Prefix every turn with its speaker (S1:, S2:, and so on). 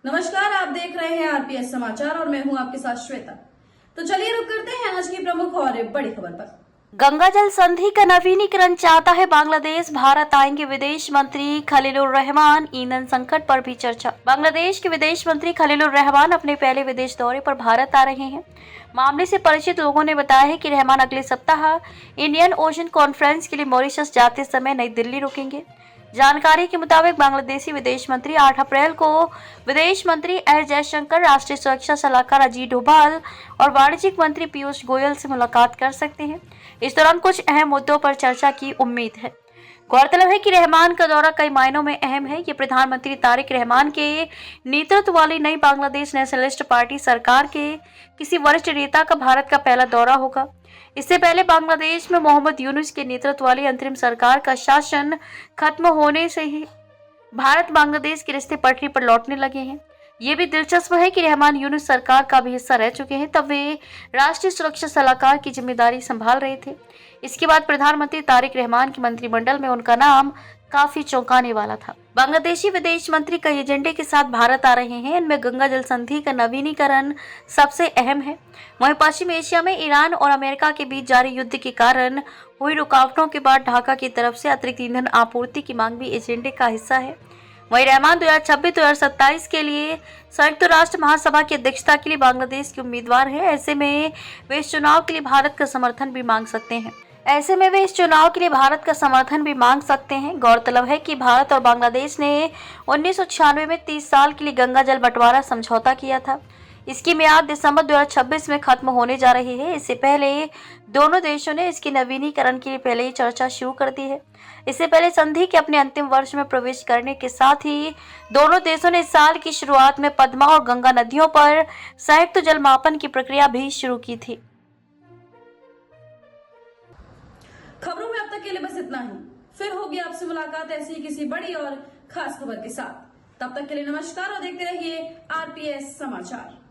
S1: नमस्कार, आप देख रहे हैं आरपीएस समाचार और मैं हूं आपके साथ श्वेता। तो चलिए रुक करते हैं आज की प्रमुख और बड़ी खबर पर।
S2: गंगा जल संधि का नवीनीकरण चाहता है बांग्लादेश, भारत आएंगे विदेश मंत्री खलीलुर रहमान, ईंधन संकट पर भी चर्चा। बांग्लादेश के विदेश मंत्री खलीलुर रहमान अपने पहले विदेश दौरे पर भारत आ रहे हैं। मामले से परिचित लोगों ने बताया है कि रहमान अगले सप्ताह इंडियन ओशन कॉन्फ्रेंस के लिए मॉरिशस जाते समय नई दिल्ली रुकेंगे। जानकारी के मुताबिक बांग्लादेशी विदेश मंत्री 8 अप्रैल को विदेश मंत्री एस जयशंकर, राष्ट्रीय सुरक्षा सलाहकार अजीत डोभाल और वाणिज्यिक मंत्री पीयूष गोयल से मुलाकात कर सकते हैं। इस दौरान कुछ अहम मुद्दों पर चर्चा की उम्मीद है। गौरतलब है कि रहमान का दौरा कई मायनों में अहम है। ये प्रधानमंत्री तारिक रहमान के नेतृत्व वाली नई बांग्लादेश नेशनलिस्ट पार्टी सरकार के किसी वरिष्ठ नेता का भारत का पहला दौरा होगा। इससे पहले बांग्लादेश में मोहम्मद यूनुस के नेतृत्व वाली अंतरिम सरकार का शासन खत्म होने से ही भारत बांग्लादेश के रिश्ते पटरी पर लौटने लगे हैं। ये भी दिलचस्प है कि रहमान यूनुस सरकार का भी हिस्सा रह चुके हैं, तब वे राष्ट्रीय सुरक्षा सलाहकार की जिम्मेदारी संभाल रहे थे। इसके बाद प्रधानमंत्री तारिक रहमान के मंत्रिमंडल में उनका नाम काफी चौंकाने वाला था। बांग्लादेशी विदेश मंत्री कई एजेंडे के साथ भारत आ रहे हैं। इनमें गंगा जल संधि का नवीनीकरण सबसे अहम है। वहीं पश्चिम एशिया में ईरान और अमेरिका के बीच जारी युद्ध के कारण हुई रुकावटों के बाद ढाका की तरफ से अतिरिक्त ईंधन आपूर्ति की मांग भी एजेंडे का हिस्सा है। वहीं रहमान 2026-2027 के लिए संयुक्त राष्ट्र महासभा की अध्यक्षता के लिए बांग्लादेश के उम्मीदवार है। ऐसे में वे इस चुनाव के लिए भारत का समर्थन भी मांग सकते हैं। गौरतलब है कि भारत और बांग्लादेश ने 1996 में 30 साल के लिए गंगा जल बंटवारा समझौता किया था। इसकी मियाद दिसंबर 2026 में खत्म होने जा रही है। इससे पहले दोनों देशों ने इसके नवीनीकरण के लिए पहले ही चर्चा शुरू कर दी है। इससे पहले संधि के अपने अंतिम वर्ष में प्रवेश करने के साथ ही दोनों देशों ने इस साल की शुरुआत में पद्मा और गंगा नदियों पर संयुक्त जल मापन की प्रक्रिया भी शुरू की थी।
S1: खबरों में अब तक के लिए बस इतना ही। फिर होगी आपसे मुलाकात ऐसी किसी बड़ी और खास खबर के साथ। तब तक के लिए नमस्कार और देखते रहिए आरपीएस समाचार।